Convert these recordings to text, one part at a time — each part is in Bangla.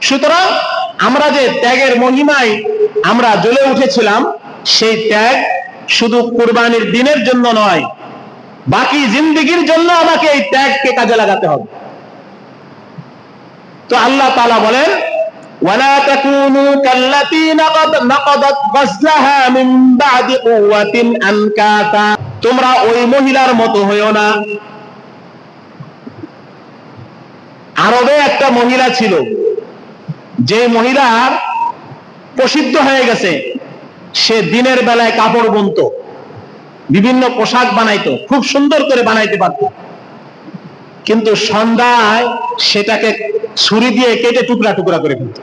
সুতরাং আমরা যে ত্যাগের মহিমায় আমরা জ্বলে উঠেছিলাম, সেই ত্যাগ শুধু কুরবানির দিনের জন্য নয়, বাকি জিন্দেগির জন্য আমাকে এই ত্যাগকে কাজে লাগাতে হবে। তো আল্লাহ তাআলা বলেন, ওয়ালা তাকুনু কাল্লাতী নাকাদাত গাসলাহা মিন বাদি কুওয়াতিন আনকাতা, তোমরা ওই মহিলার মতো হইও না। আরবে একটা মহিলা ছিল, যে মহিলার প্রসিদ্ধ হয়ে গেছে, সে দিনের বেলায় কাপড় বুনতো, বিভিন্ন পোশাক বানাইতো, খুব সুন্দর করে বানাইতে পারত, কিন্তু সন্ধ্যায় সেটাকে ছুরি দিয়ে কেটে টুকরা টুকরা করে ফেলত।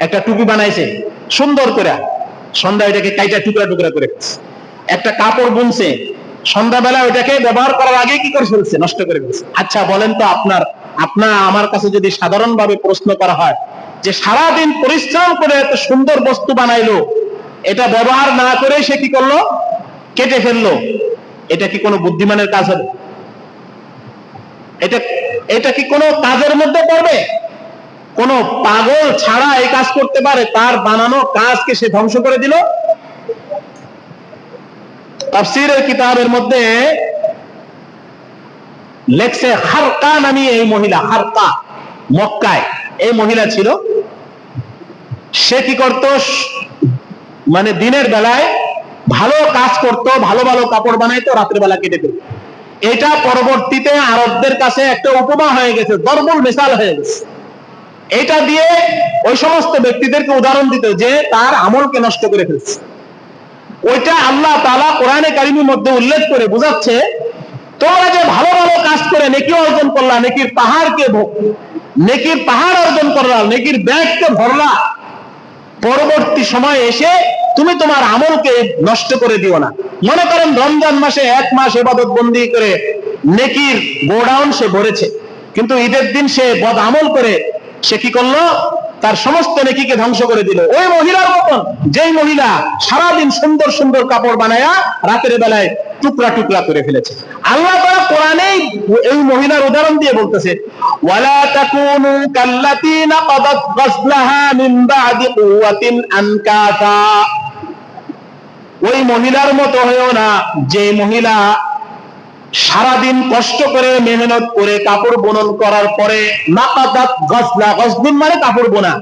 একটা টুপি বানাইছে সুন্দর করে, সন্ধ্যায় এটাকে কাইটা টুকরা টুকরা করে ফেলছে। একটা কাপড় বুনছে, সন্ধ্যাবেলা ওইটাকে ব্যবহার করার আগে কি করে ফেলছে, নষ্ট করে ফেলছে। আচ্ছা বলেন তো, আপনার আমার কাছে যদি সাধারণভাবে প্রশ্ন করা হয় যে সারাদিন পরিশ্রম করে এত সুন্দর বস্তু বানাইলো, এটা ব্যবহার না করে সে কি করলো, কেটে ফেললো, এটা কি কোনো বুদ্ধিমানের কাজ হবে? এটা কি কোনো কাজের মধ্যে পড়বে? কোন পাগল ছাড়া এই কাজ করতে পারে? তার বানানো কাজকে সে ধ্বংস করে দিল। তাফসীরের কিতাবের মধ্যে লেখছে, হারকা নামী এই মহিলা, হারকা মক্কায় এই মহিলা ছিল। সে কি করত, মানে দিনের বেলায় ভালো কাজ করত, ভালো ভালো কাপড় বানাইতো, রাতের বেলা কেটে দিত। এটা পরবর্তীতে আরবদের কাছে একটা উপমা হয়ে গেছে, দরবুল মিসাল হয়ে গেছে। এটা দিয়ে ওই সমস্ত ব্যক্তিদেরকে উদাহরণ দিত যে তার আমলকে নষ্ট করে ফেলছে। ওইটা আল্লাহ তাআলা কোরআনে কারীমের মধ্যে উল্লেখ করে বোঝাচ্ছে, তোমরা যে ভালো ভালো কাজ করে নেকি অর্জন করলা, নেকির পাহাড় অর্জন করলা, নেকির ব্যাগকে ভরলা, পরবর্তী সময় এসে তুমি তোমার আমলকে নষ্ট করে দিও না। মনে করেন রমজান মাসে 1 মাস ইবাদত বন্দি করে নেকির গোডাউন সে ভরেছে, কিন্তু ঈদের দিন সে বদ আমল করে সে কি করলো, তার সমস্ত নেকিকে ধ্বংস করে দিল। ওই মহিলার মতন, যেই মহিলা সারাদিন সুন্দর সুন্দর কাপড় বানায়া রাতের বেলায় টুকরা টুকরা করে ফেলেছে। আল্লাহ তাআলা কোরআনে এই মহিলার উদাহরণ দিয়ে বলতেছে, ওয়ালা তাকুনু কাল্লাতী নাকাদাত গাসলাহা মিন বাদি কুওয়াতিন আনকাতা, ওই মহিলার মতো হয়ো না যে মহিলা সারাদিন কষ্ট করে মেহনত করে কাপড় বুনন করার পরে, নাকাদাত গাসলা, গাসলুন মানে কাপড় বোনা,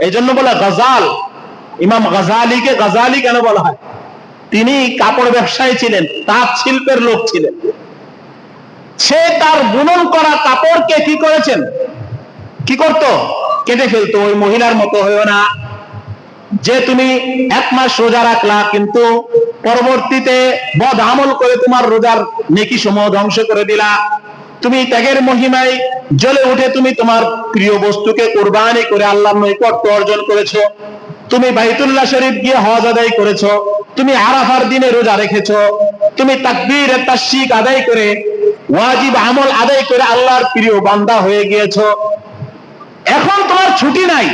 এই জন্য বলা গাজাল। ইমাম গাজালিকে গাজালি কেন বলা হয়? তিনি কাপড় ব্যবসায়ী ছিলেন, তাঁত শিল্পের লোক ছিলেন। সে তার বুনন করা কাপড়কে কি করেছেন, কি করত, কেটে ফেলতো। ওই মহিলার মতো হইও না যে তুমি 1 মাস রোজা রাখলা, কিন্তু পরবর্তীতে বদ আমল করে তোমার রোজার নেকি সমূহ ধ্বংস করে দিলা। তুমি ত্যাগের মহিমায় জ্বলে উঠে তুমি তোমার প্রিয় বস্তুকে কুরবানি করে আল্লাহর নৈকট্য অর্জন করেছো। তুমি বাইতুল্লাহ শরীফ গিয়ে হজ আদায় করেছো, তুমি আরাফার দিনে রোজা রেখেছো, তুমি তাকবীর তাশরিক আদায় করে ওয়াজিব আমল আদায় করে আল্লাহর প্রিয় বান্দা হয়ে গিয়েছো। এখন তোমার ছুটি নাই,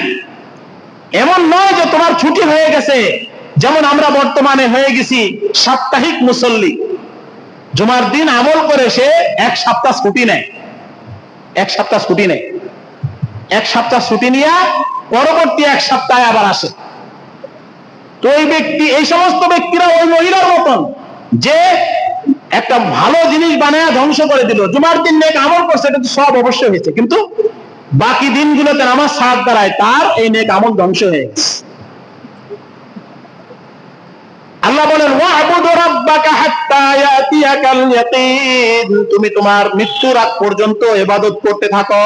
এমন নয় যে তোমার ছুটি হয়ে গেছে। যেমন আমরা বর্তমানে হয়ে গেছি সাপ্তাহিক মুসল্লি, জুমার দিন আমল করে সে 1 সপ্তাহ ছুটি নেয়, 1 সপ্তাহ ছুটি নেয়, 1 সপ্তাহ ছুটি নিয়ে পরবর্তী 1 সপ্তাহে আবার আসে। তো এই সমস্ত ব্যক্তিরা ওই মহিলার মতন, যে একটা ভালো জিনিস বানায় ধ্বংস করে দিল। জুমার দিন নেক আমল করছে, এটা তো সব অবশ্যই হয়েছে, কিন্তু বাকি দিনগুলোতে নামাজ সাদ দ্বারায় তার এই নেক আমল ধ্বংস হয়ে গেছে। আল্লাহ বলেন, ওয়া'বুদ রাব্বাকা হাত্তা ইয়াতিয়াকাল ইয়াকিন, তুমি তোমার মৃত্যুর আগ পর্যন্ত ইবাদত করতে থাকো।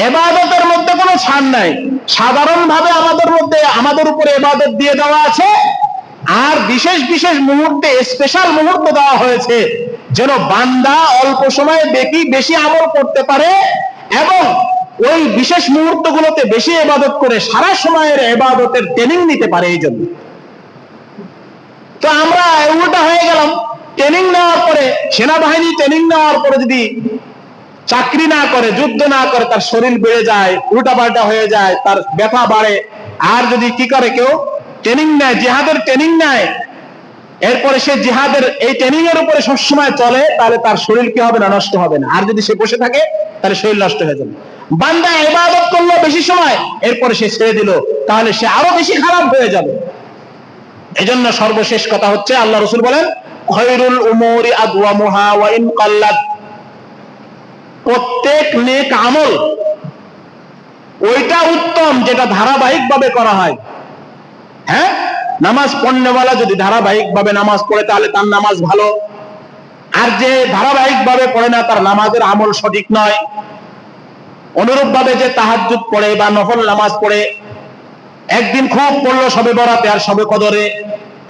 ইবাদতের মধ্যে কোনো ছাড় নাই। সাধারণভাবে আমাদের উপরে ইবাদত দিয়ে দেওয়া আছে, আর বিশেষ বিশেষ মুহূর্তে স্পেশাল মুহূর্ত দেওয়া হয়েছে, যেন বান্দা অল্প সময়ে বেশি আমল করতে পারে এবং ওই বিশেষ মুহূর্তগুলোতে বেশি ইবাদত করে সারা সময়ের ইবাদতের ট্রেনিং নিতে পারে। এই জন্য তো আমরা উল্টা হয়ে গেলাম। ট্রেনিং নেওয়ার পরে, সেনাবাহিনী ট্রেনিং নেওয়ার পরে যদি চাকরি না করে, যুদ্ধ না করে, তার শরীর বেড়ে যায়, উল্টাপাল্টা হয়ে যায়, তার ব্যথা বাড়ে। আর যদি কি করে, কেউ ট্রেনিং নেয়, জিহাদের ট্রেনিং নেয়, এরপরে সে জিহাদের এই ট্রেনিং এর উপরে সবসময় চলে, তাহলে তার শরীর কি হবে না, নষ্ট হবে না। আর যদি সে বসে থাকে তাহলে শরীর নষ্ট হয়ে যাবে। বান্দা ইবাদত করলো বেশি সময়, এরপরে সে ছেড়ে দিল, তাহলে সে আরো বেশি খারাপ হয়ে যাবে। এজন্য সর্বশেষ কথা হচ্ছে, আল্লাহ রাসূল বলেন, খায়রুল উমুরি আদওয়ামুহা ওয়া ইন কাল্লাত। প্রত্যেক নেক আমল ওইটা উত্তম যেটা ধারাবাহিক ভাবে করা হয়। হ্যাঁ, নামাজ পড়নেওয়ালা যদি ধারাবাহিক ভাবে নামাজ পড়ে তাহলে তার নামাজ ভালো, আর যে ধারাবাহিক ভাবে পড়ে না তার নামাজের আমল সঠিক নয়। অনুরূপ ভাবে যে তাহাজ্জুদ পড়ে বা নফল নামাজ পড়ে, একদিন খুব পড়লো সবে বরাতে আর সবে কদরে,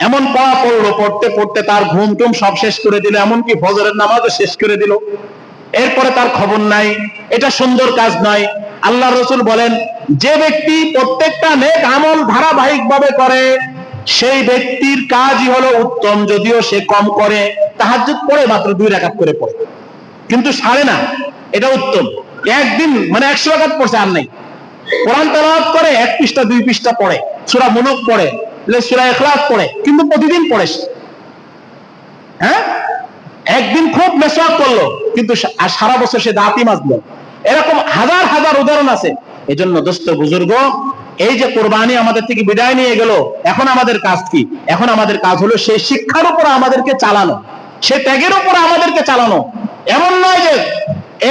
এমন পড়া পড়লো, পড়তে পড়তে তার ঘুম টুম সব শেষ করে দিল, এমনকি ফজরের নামাজও শেষ করে দিল, এরপরে তার খবর নাই। এটা সুন্দর কাজ নয়। আল্লাহ রাসূল বলেন, যে ব্যক্তি প্রত্যেকটা নেক আমল ধারাবাহিক ভাবে করে সেই ব্যক্তির কাজই হলো উত্তম, যদিও সে কম করে। তাহাজ্জুদ পড়ে মাত্র 2 রাকাত করে পড়ে, কিন্তু সারে না, এটা উত্তম। একদিন মানে 100 রাকাত পড়ছে আর নাই। কোরআন তেলাওয়াত করে 1 পৃষ্ঠা 2 পৃষ্ঠা পড়ে, সূরা মুলক পড়ে, সূরা ইখলাস পড়ে, কিন্তু প্রতিদিন পড়ে। হ্যাঁ, একদিন খুব মেসওয়াক করলো কিন্তু সারা বছর সে দাঁতই মাজলো। এরকম হাজার হাজার উদাহরণ আছে। এজন্য দোস্ত বুজুর্গ, এই যে কোরবানি আমাদের থেকে বিদায় নিয়ে গেল, এখন আমাদের কাজ কি? এখন আমাদের কাজ হলো সেই শিক্ষার উপর আমাদেরকে চালানো, সে ত্যাগের উপর আমাদেরকে চালানো। এমন নয় যে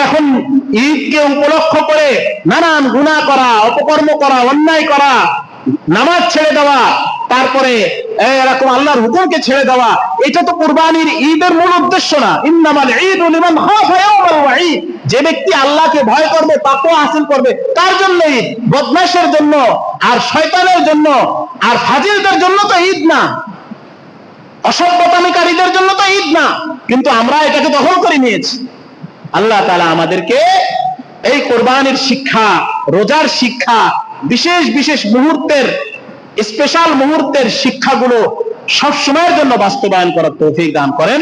এখন ঈদকে উপলক্ষ করে নানান গুনাহ করা, অপকর্ম করা, অন্যায় করা, নামাজ ছেড়ে দেওয়া, তারপরে এরকম আল্লাহর হুকুমকে ছেড়ে দেওয়া, এটা তো কুরবানির ঈদের মূল উদ্দেশ্য না। ইন্নামাল ঈদু লিমান খাফা ইয়াওমাল ওয়াঈদ। যে ব্যক্তি আল্লাহকে ভয় করবে, তাকওয়া হাসিল করবে, তার জন্য ঈদ। বদমাশের জন্য আর শয়তানের জন্য আর ফাজিলদের জন্য তো ঈদ না, অসভ্যতামিকারীদের জন্য তো ঈদ না। কিন্তু আমরা এটাকে দখল করে নিয়েছি। আল্লাহ তাআলা আমাদেরকে এই কোরবানির শিক্ষা, রোজার শিক্ষা, বিশেষ বিশেষ মুহূর্তের, স্পেশাল মুহূর্তের শিক্ষাগুলো সব সময়ের জন্য বাস্তবায়ন করার তৌফিক দান করেন।